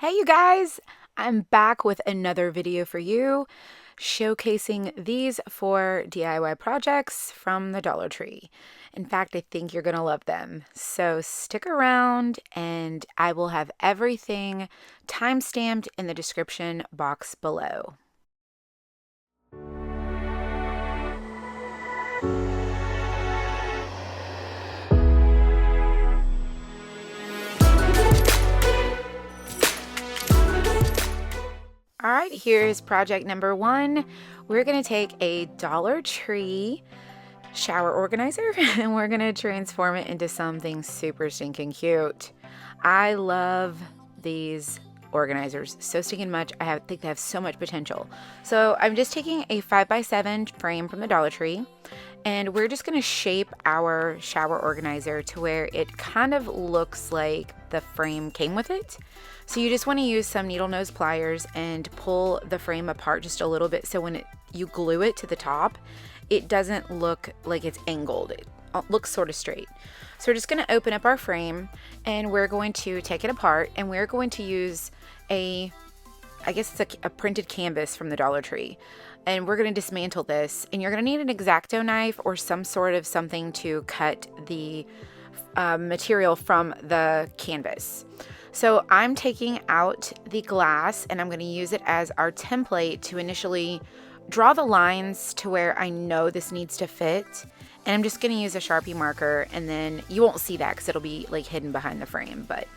Hey you guys, I'm back with another video for you showcasing these 4 DIY projects from the Dollar Tree. In fact, I think you're going to love them. So stick around and I will have everything timestamped in the description box below. All right, here's project number 1. We're going to take a Dollar Tree shower organizer and we're going to transform it into something super stinking cute. I love these organizers so stinking much. I think they have so much potential. So I'm just taking a 5x7 frame from the Dollar Tree and we're just going to shape our shower organizer to where it kind of looks like the frame came with it. So you just want to use some needle nose pliers and pull the frame apart just a little bit so when you glue it to the top, it doesn't look like it's angled. It looks sort of straight. So we're just going to open up our frame and we're going to take it apart and we're going to use I guess it's a printed canvas from the Dollar Tree. And we're going to dismantle this and you're going to need an X-Acto knife or some sort of something to cut the material from the canvas. So I'm taking out the glass and I'm going to use it as our template to initially draw the lines to where I know this needs to fit. And I'm just going to use a Sharpie marker and then you won't see that because it'll be like hidden behind the frame. But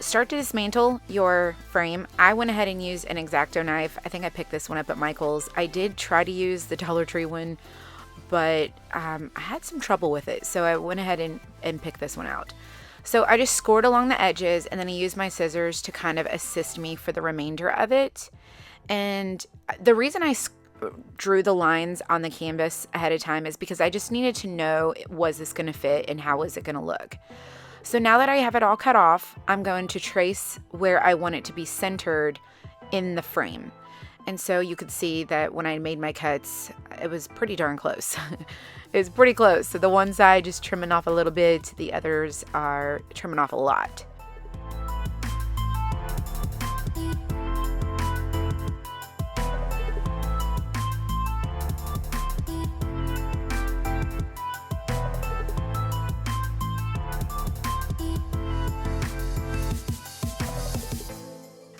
start to dismantle your frame. I went ahead and used an X-Acto knife. I think I picked this one up at Michael's. I did try to use the Dollar Tree one, but I had some trouble with it. So I went ahead and picked this one out. So I just scored along the edges and then I used my scissors to kind of assist me for the remainder of it. And the reason I drew the lines on the canvas ahead of time is because I just needed to know, was this going to fit and how was it going to look? So now that I have it all cut off, I'm going to trace where I want it to be centered in the frame. And so you could see that when I made my cuts, it was pretty darn close. It was pretty close. So the one side just trimming off a little bit, the others are trimming off a lot.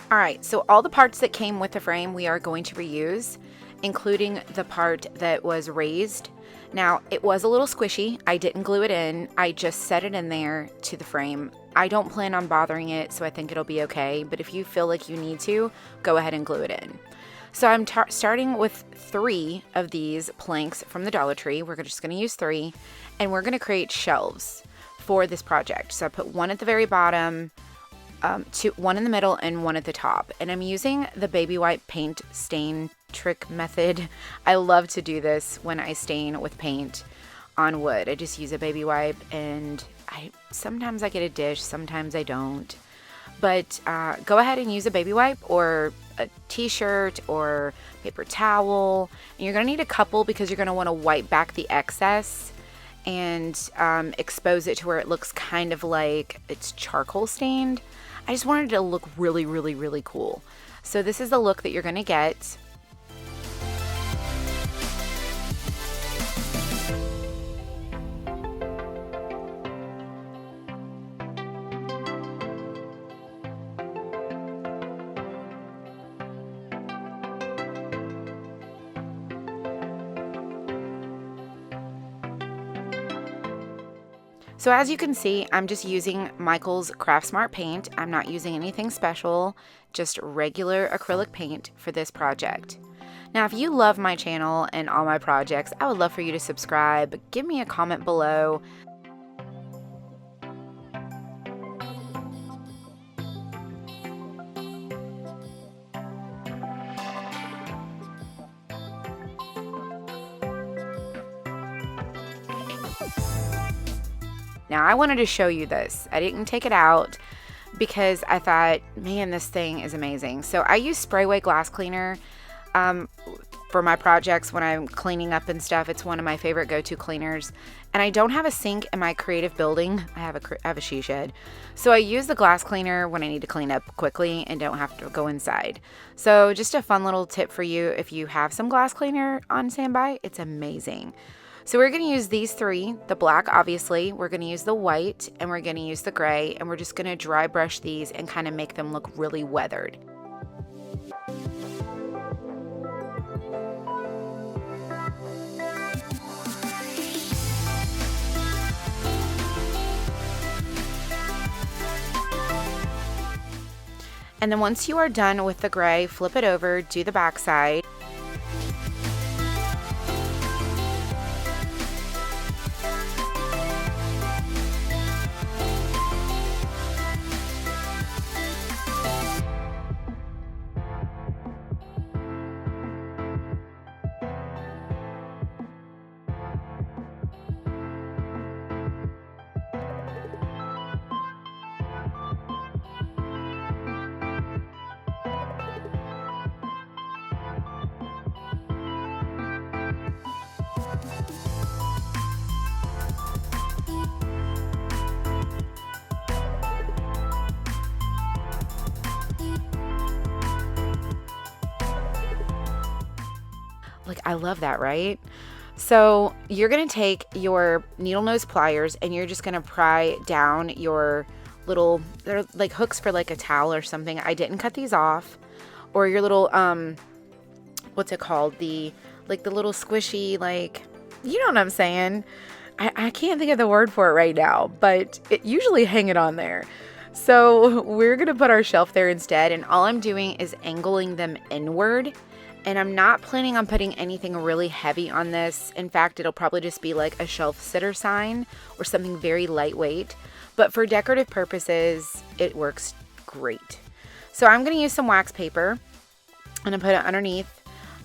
All right, so all the parts that came with the frame we are going to reuse, including the part that was raised. Now, it was a little squishy. I didn't glue it in. I just set it in there to the frame. I don't plan on bothering it, so I think it'll be okay. But if you feel like you need to, go ahead and glue it in. So I'm starting with 3 of these planks from the Dollar Tree. We're just going to use 3, and we're going to create shelves for this project. So I put 1 at the very bottom, 1 in the middle, and 1 at the top. And I'm using the baby wipe paint stain trick method. I love to do this when I stain with paint on wood. I just use a baby wipe and sometimes I get a dish, sometimes I don't. But go ahead and use a baby wipe or a t-shirt or paper towel. And you're going to need a couple because you're going to want to wipe back the excess and expose it to where it looks kind of like it's charcoal stained. I just wanted it to look really, really, really cool. So this is the look that you're going to get. So as you can see, I'm just using Michael's Craft Smart paint. I'm not using anything special, just regular acrylic paint for this project. Now, if you love my channel and all my projects, I would love for you to subscribe. Give me a comment below. Now, I wanted to show you this. I didn't take it out because I thought, man, this thing is amazing. So I use Sprayway glass cleaner. for my projects when I'm cleaning up and stuff. It's one of my favorite go-to cleaners. And I don't have a sink in my creative building. I have a she shed. So I use the glass cleaner when I need to clean up quickly and don't have to go inside. So just a fun little tip for you, if you have some glass cleaner on standby, it's amazing. So we're going to use these three, the black obviously, we're going to use the white, and we're going to use the gray, and we're just going to dry brush these and kind of make them look really weathered. And then once you are done with the gray, flip it over, do the back side. Like, I love that, right? So you're going to take your needle nose pliers and you're just going to pry down your little, they're like hooks for like a towel or something. I didn't cut these off. Or your little, what's it called? The little squishy, like, you know what I'm saying? I can't think of the word for it right now, but usually hang it on there. So we're going to put our shelf there instead. And all I'm doing is angling them inward. And I'm not planning on putting anything really heavy on this. In fact, it'll probably just be like a shelf sitter sign or something very lightweight. But for decorative purposes, it works great. So I'm going to use some wax paper. I'm going to put it underneath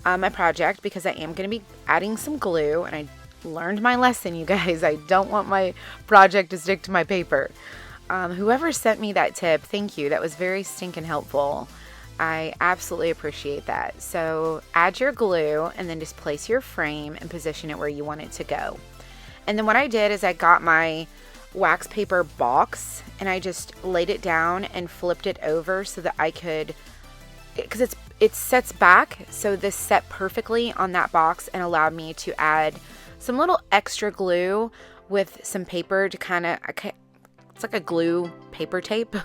my project because I am going to be adding some glue. And I learned my lesson, you guys. I don't want my project to stick to my paper. Whoever sent me that tip, thank you. That was very stinking helpful. I absolutely appreciate that. So add your glue and then just place your frame and position it where you want it to go. And then what I did is I got my wax paper box and I just laid it down and flipped it over so that I could, because it sets back, so this set perfectly on that box and allowed me to add some little extra glue with some paper to kind of, it's like a glue paper tape.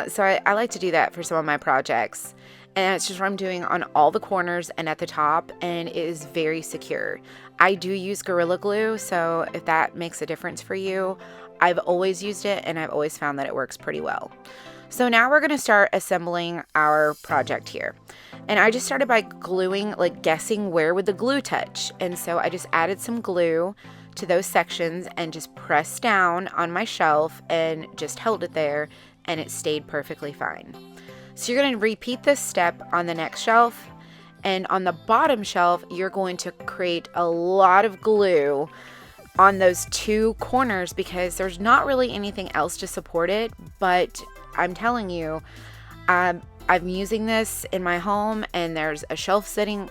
So I like to do that for some of my projects. And it's just what I'm doing on all the corners and at the top, and it is very secure. I do use Gorilla Glue, so if that makes a difference for you, I've always used it and I've always found that it works pretty well. So now we're going to start assembling our project here. And I just started by gluing, like guessing where would the glue touch. And so I just added some glue to those sections and just pressed down on my shelf and just held it there, and it stayed perfectly fine. So you're going to repeat this step on the next shelf, and on the bottom shelf you're going to create a lot of glue on those two corners because there's not really anything else to support it. But I'm telling you, I'm using this in my home, and there's a shelf sitter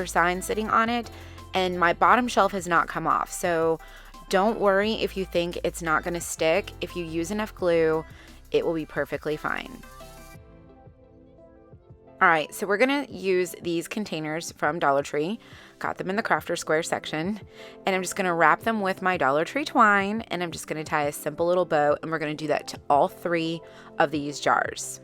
sign sitting on it, and my bottom shelf has not come off. So don't worry if you think it's not going to stick. If you use enough glue, it will be perfectly fine. All right, so we're going to use these containers from Dollar Tree. Got them in the crafter square section. And I'm just going to wrap them with my Dollar Tree twine, and I'm just going to tie a simple little bow, and we're going to do that to all three of these jars.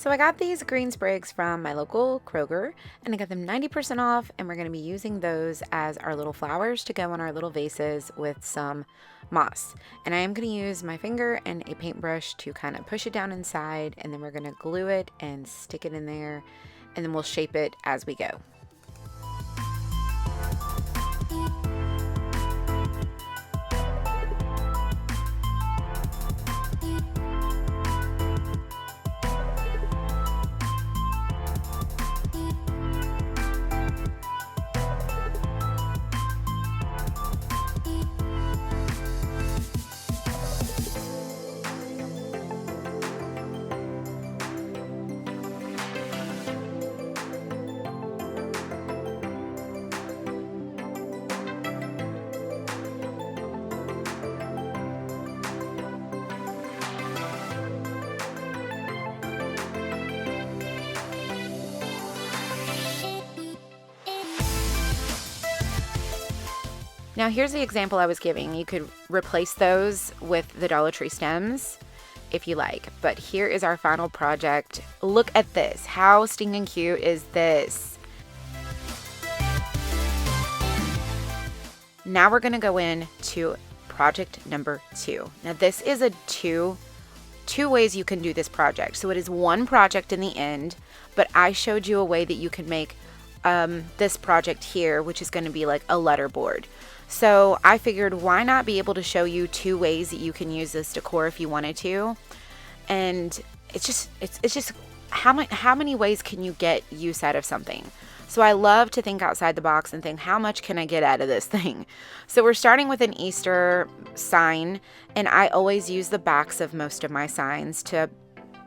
So I got these green sprigs from my local Kroger, and I got them 90% off, and we're going to be using those as our little flowers to go on our little vases with some moss. And I am going to use my finger and a paintbrush to kind of push it down inside, and then we're going to glue it and stick it in there, and then we'll shape it as we go. Now here's the example I was giving. You could replace those with the Dollar Tree stems if you like, but here is our final project. Look at this. How stinking cute is this? Now we're gonna go in to project number 2. Now this is a two ways you can do this project. So it is one project in the end, but I showed you a way that you can make this project here, which is gonna be like a letterboard. So I figured, why not be able to show you 2 ways that you can use this decor if you wanted to. And it's just how many ways can you get use out of something? So I love to think outside the box and think, how much can I get out of this thing? So we're starting with an Easter sign, and I always use the backs of most of my signs to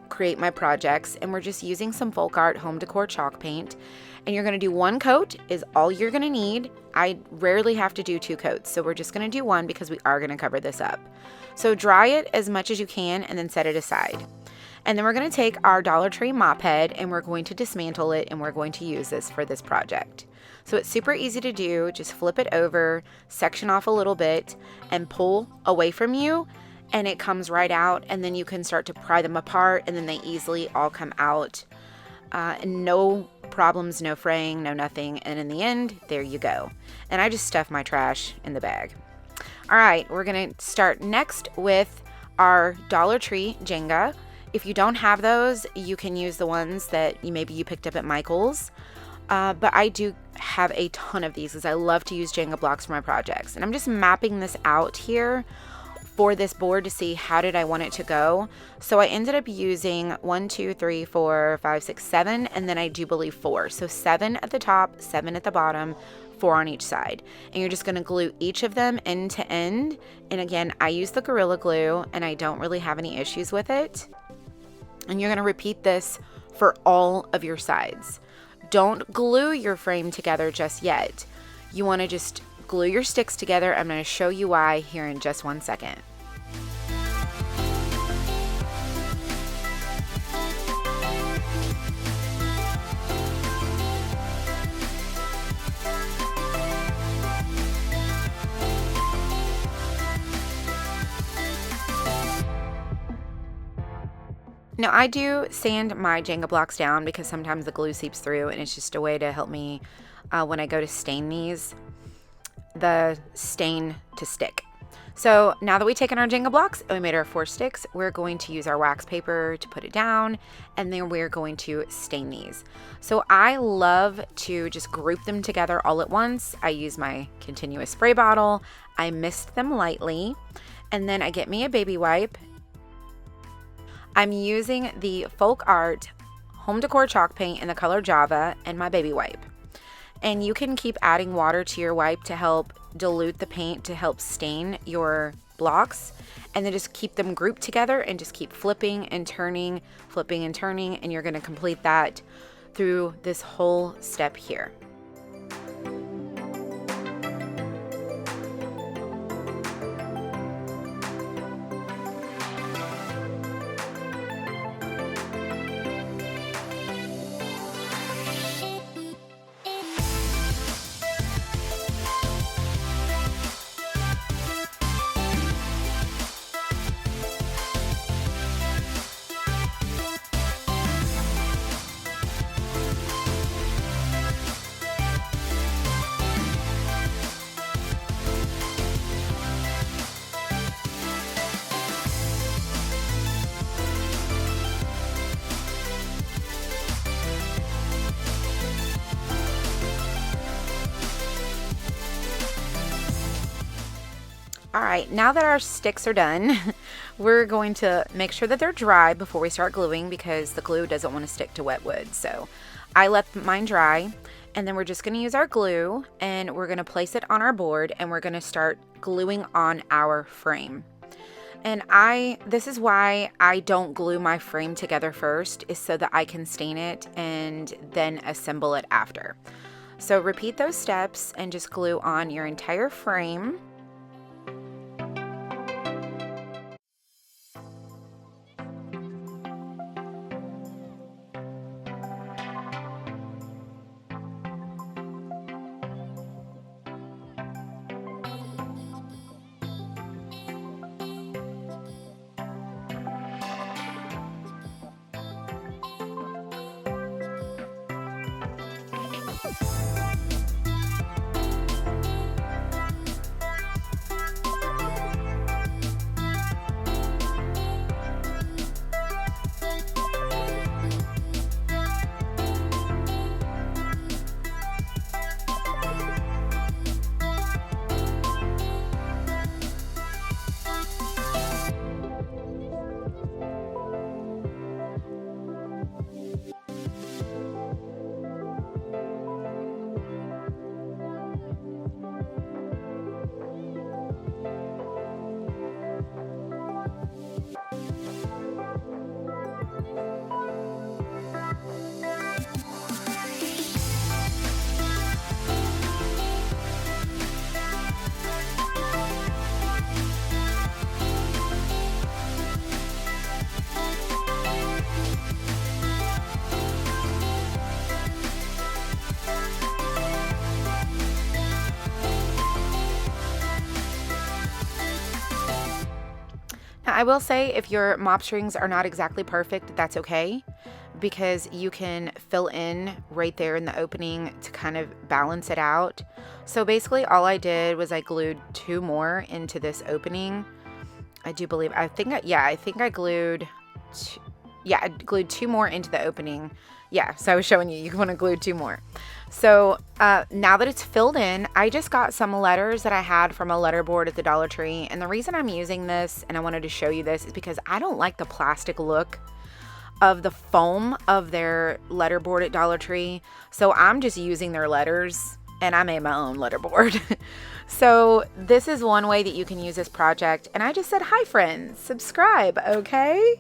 create my projects, and we're just using some folk art home decor chalk paint. And you're going to do 1 coat is all you're going to need. I rarely have to do 2 coats, so we're just going to do 1 because we are going to cover this up. So dry it as much as you can and then set it aside. And then we're going to take our Dollar Tree mop head and we're going to dismantle it, and we're going to use this for this project. So it's super easy to do. Just flip it over, section off a little bit, and pull away from you, and it comes right out, and then you can start to pry them apart, and then they easily all come out. And no problems, no fraying, no nothing. And in the end, there you go. And I just stuff my trash in the bag. All right, we're going to start next with our Dollar Tree Jenga. If you don't have those, you can use the ones that maybe you picked up at Michael's. But I do have a ton of these because I love to use Jenga blocks for my projects. And I'm just mapping this out here for this board to see how did I want it to go. So I ended up using 1, 2, 3, 4, 5, 6, 7, and then I do believe 4. So 7 at the top, 7 at the bottom, 4 on each side. And you're just going to glue each of them end to end. And again, I use the Gorilla Glue and I don't really have any issues with it. And you're going to repeat this for all of your sides. Don't glue your frame together just yet. You want to just glue your sticks together. I'm going to show you why here in just 1 second. Now I do sand my Jenga blocks down because sometimes the glue seeps through, and it's just a way to help me when I go to stain these, the stain to stick. So now that we've taken our Jenga blocks and we made our 4 sticks, we're going to use our wax paper to put it down, and then we're going to stain these. So I love to just group them together all at once. I use my continuous spray bottle, I mist them lightly, and then I get me a baby wipe. I'm using the Folk Art Home Decor Chalk Paint in the color Java and my baby wipe. And you can keep adding water to your wipe to help dilute the paint to help stain your blocks. And then just keep them grouped together and just keep flipping and turning, and you're going to complete that through this whole step here. All right, now that our sticks are done, we're going to make sure that they're dry before we start gluing because the glue doesn't want to stick to wet wood. So I let mine dry, and then we're just going to use our glue and we're going to place it on our board and we're going to start gluing on our frame. And this is why I don't glue my frame together first, is so that I can stain it and then assemble it after. So repeat those steps and just glue on your entire frame. Now, I will say if your mop strings are not exactly perfect, that's okay, because you can fill in right there in the opening to kind of balance it out. So basically all I did was I glued 2 more into this opening. I think I glued, I glued 2 more into the opening. Yeah, so I was showing you want to glue 2 more. So now that it's filled in, I just got some letters that I had from a letterboard at the Dollar Tree. And the reason I'm using this, and I wanted to show you this, is because I don't like the plastic look of the foam of their letterboard at Dollar Tree. So I'm just using their letters, and I made my own letterboard. So this is one way that you can use this project. And I just said, hi friends, subscribe, okay?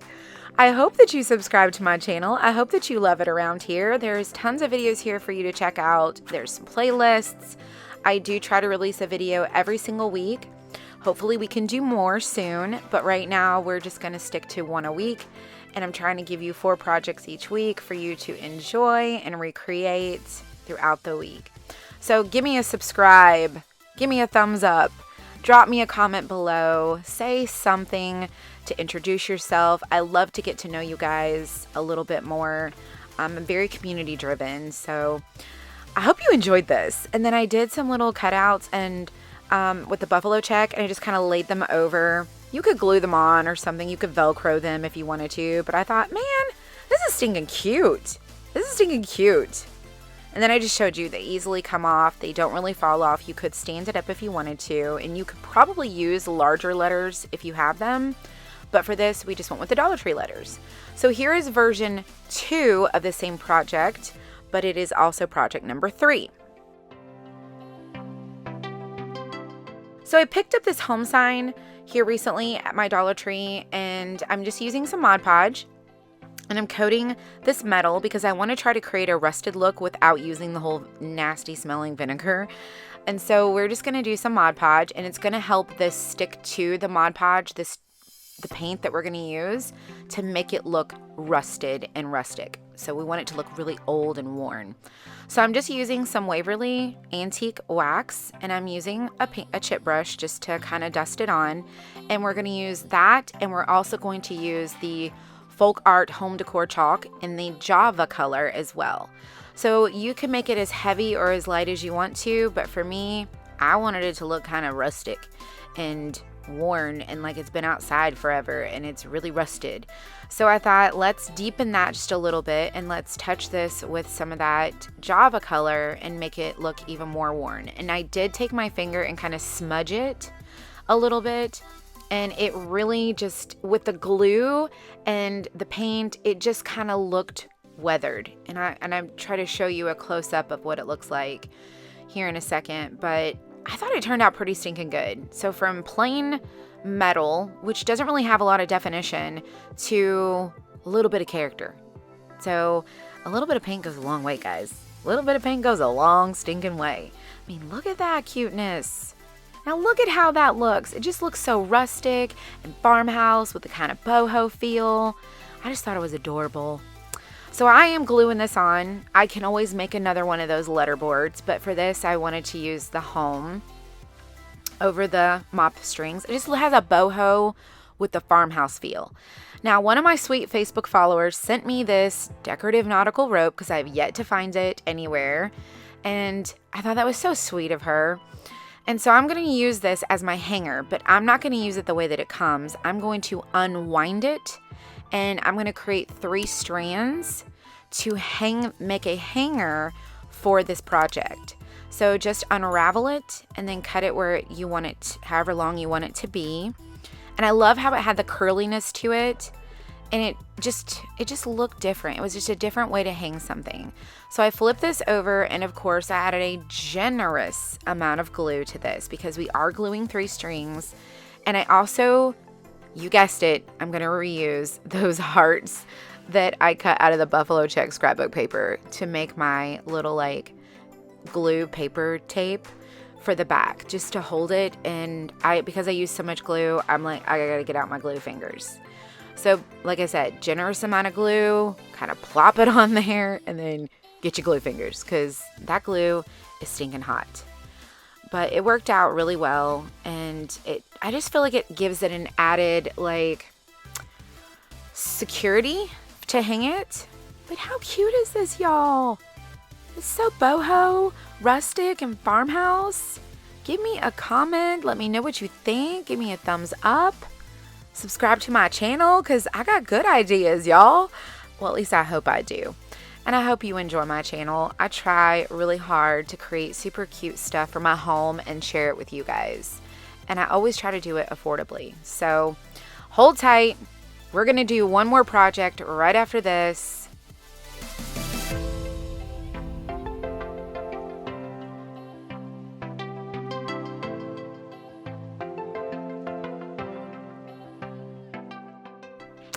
I hope that you subscribe to my channel. I hope that you love it around here. There's tons of videos here for you to check out. There's some playlists. I do try to release a video every single week. Hopefully we can do more soon, but right now we're just going to stick to 1 a week. And I'm trying to give you 4 projects each week for you to enjoy and recreate throughout the week. So give me a subscribe, give me a thumbs up, drop me a comment below, say something to introduce yourself. I love to get to know you guys a little bit more. I'm very community driven, so I hope you enjoyed this. And then I did some little cutouts and with the buffalo check, and I just kind of laid them over. You could glue them on or something. You could Velcro them if you wanted to, but I thought, man, this is stinking cute. This is stinking cute. And then I just showed you they easily come off. They don't really fall off. You could stand it up if you wanted to, and you could probably use larger letters if you have them. But for this, we just went with the Dollar Tree letters. So here is version 2 of the same project, but it is also project number 3. So I picked up this home sign here recently at my Dollar Tree, and I'm just using some Mod Podge. And I'm coating this metal because I want to try to create a rusted look without using the whole nasty smelling vinegar. And so we're just going to do some Mod Podge, and it's going to help this stick to the Mod Podge, the paint that we're going to use, to make it look rusted and rustic. So we want it to look really old and worn. So I'm just using some Waverly Antique Wax, and I'm using a chip brush just to kind of dust it on. And we're going to use that, and we're also going to use the Folk Art Home Decor chalk in the Java color as well. So you can make it as heavy or as light as you want to, but for me, I wanted it to look kind of rustic and worn and like it's been outside forever and it's really rusted. So I thought, let's deepen that just a little bit and let's touch this with some of that Java color and make it look even more worn. And I did take my finger and kind of smudge it a little bit. And it really just, with the glue and the paint, it just kind of looked weathered. And I'm trying to show you a close-up of what it looks like here in a second. But I thought it turned out pretty stinking good. So from plain metal, which doesn't really have a lot of definition, to a little bit of character. So a little bit of paint goes a long way, guys. A little bit of paint goes a long stinking way. I mean, look at that cuteness. Now look at how that looks. It just looks so rustic and farmhouse with the kind of boho feel. I just thought it was adorable. So I am gluing this on. I can always make another one of those letterboards, but for this I wanted to use the home over the mop strings. It just has a boho with the farmhouse feel. Now, one of my sweet Facebook followers sent me this decorative nautical rope because I've yet to find it anywhere. And I thought that was so sweet of her. And so I'm going to use this as my hanger, but I'm not going to use it the way that it comes. I'm going to unwind it, and I'm going to create 3 strands to make a hanger for this project. So just unravel it and then cut it where you want it, however long you want it to be. And I love how it had the curliness to it, and it just looked different. It was just a different way to hang something. So I flipped this over, and of course I added a generous amount of glue to this because we are gluing 3 strings. And I also, you guessed it, I'm going to reuse those hearts that I cut out of the buffalo check scrapbook paper to make my little like glue paper tape for the back, just to hold it. And because I used so much glue, I'm like, I gotta get out my glue fingers. So like I said, generous amount of glue, kind of plop it on there, and then get your glue fingers, because that glue is stinking hot. But it worked out really well, and I just feel like it gives it an added like security to hang it. But how cute is this, y'all? It's so boho, rustic, and farmhouse. Give me a comment. Let me know what you think. Give me a thumbs up. Subscribe to my channel because I got good ideas, y'all. Well, at least I hope I do. And I hope you enjoy my channel. I try really hard to create super cute stuff for my home and share it with you guys. And I always try to do it affordably. So hold tight. We're going to do one more project right after this.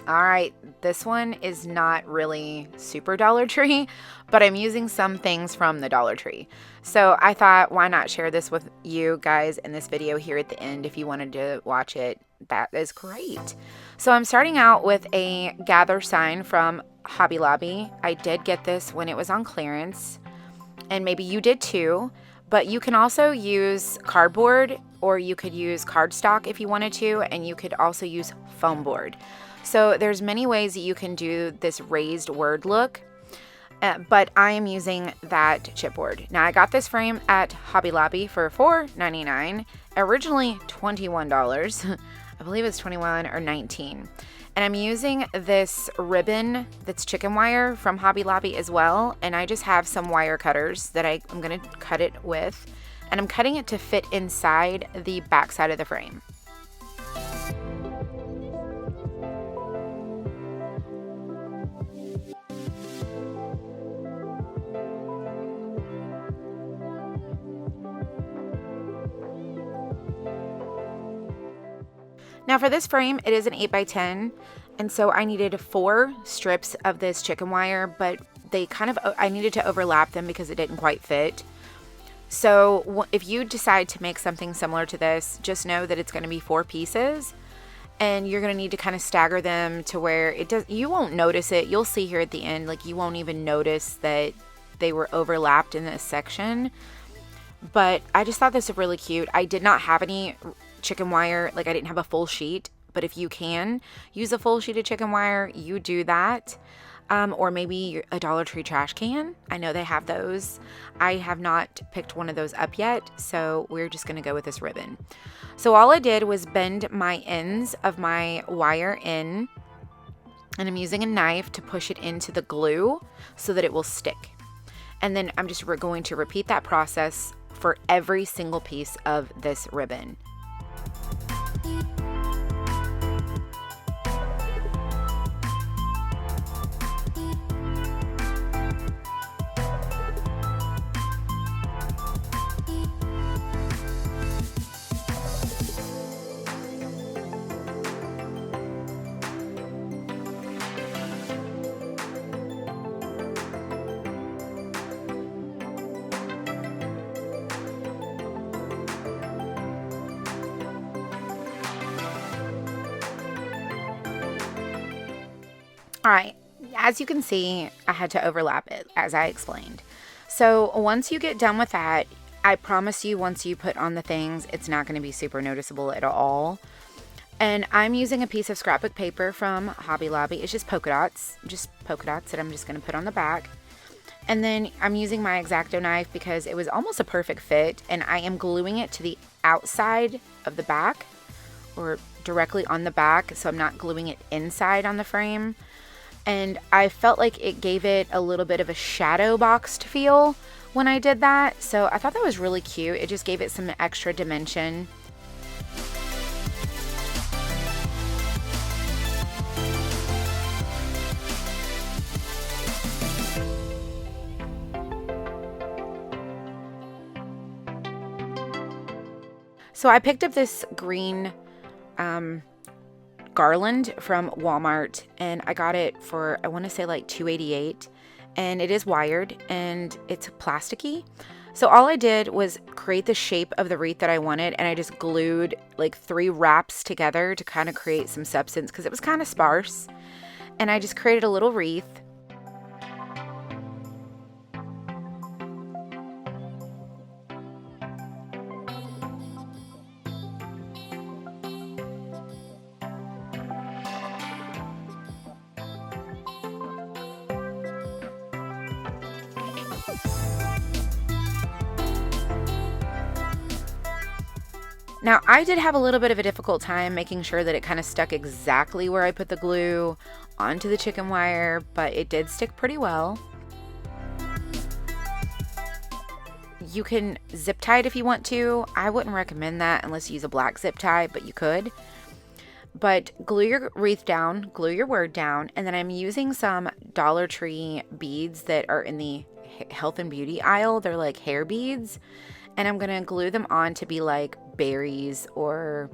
All right, this one is not really super Dollar Tree, but I'm using some things from the Dollar Tree. So I thought, why not share this with you guys in this video here at the end? If you wanted to watch it, that is great. So I'm starting out with a gather sign from Hobby Lobby. I did get this when it was on clearance, and maybe you did too, but you can also use cardboard, or you could use cardstock if you wanted to, and you could also use foam board. So there's many ways that you can do this raised word look, but I am using that chipboard. Now I got this frame at Hobby Lobby for $4.99, originally $21. I believe it's $21 or $19. And I'm using this ribbon that's chicken wire from Hobby Lobby as well. And I just have some wire cutters that I'm going to cut it with. And I'm cutting it to fit inside the back side of the frame. Now for this frame, it is an 8x10, and so I needed 4 strips of this chicken wire, but I needed to overlap them because it didn't quite fit. So if you decide to make something similar to this, just know that it's going to be 4 pieces, and you're going to need to kind of stagger them to where you won't notice it. You'll see here at the end, like you won't even notice that they were overlapped in this section. But I just thought this was really cute. I did not have any chicken wire, like I didn't have a full sheet, but if you can use a full sheet of chicken wire, you do that. Or maybe a Dollar Tree trash can. I know they have those. I have not picked one of those up yet, so we're just going to go with this ribbon. So all I did was bend my ends of my wire in, and I'm using a knife to push it into the glue so that it will stick. And then I'm just going to repeat that process for every single piece of this ribbon. All right, as you can see, I had to overlap it as I explained. So once you get done with that, I promise you once you put on the things, it's not going to be super noticeable at all. And I'm using a piece of scrapbook paper from Hobby Lobby. It's just polka dots that I'm just going to put on the back. And then I'm using my X-Acto knife because it was almost a perfect fit, and I am gluing it to the outside of the back, or directly on the back, so I'm not gluing it inside on the frame. And I felt like it gave it a little bit of a shadow boxed feel when I did that, so I thought that was really cute. It just gave it some extra dimension. So I picked up this green garland from Walmart, and I got it for, I want to say like $2.88, and it is wired and it's plasticky. So all I did was create the shape of the wreath that I wanted, and I just glued like 3 wraps together to kind of create some substance because it was kind of sparse. And I just created a little wreath. Now, I did have a little bit of a difficult time making sure that it kind of stuck exactly where I put the glue onto the chicken wire, but it did stick pretty well. You can zip tie it if you want to. I wouldn't recommend that unless you use a black zip tie, but you could. But glue your wreath down, glue your word down, and then I'm using some Dollar Tree beads that are in the health and beauty aisle. They're like hair beads. And I'm going to glue them on to be like berries or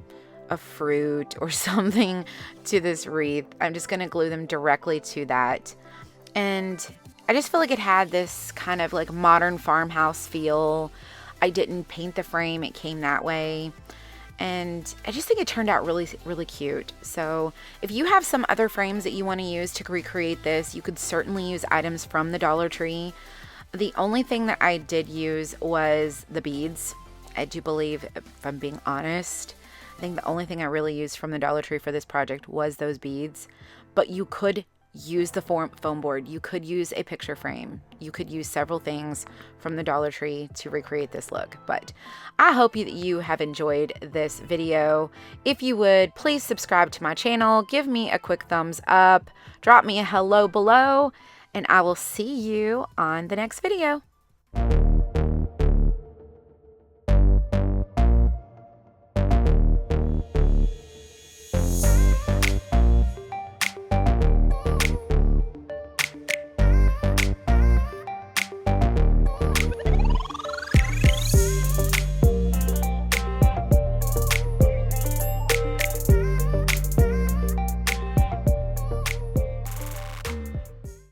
a fruit or something to this wreath. I'm just going to glue them directly to that. And I just feel like it had this kind of like modern farmhouse feel. I didn't paint the frame. It came that way. And I just think it turned out really, really cute. So if you have some other frames that you want to use to recreate this, you could certainly use items from the Dollar Tree. The only thing that I did use was the beads. I do believe, if I'm being honest, I think the only thing I really used from the Dollar Tree for this project was those beads. But you could use the foam board. You could use a picture frame. You could use several things from the Dollar Tree to recreate this look. But I hope that you have enjoyed this video. If you would, please subscribe to my channel. Give me a quick thumbs up. Drop me a hello below. And I will see you on the next video.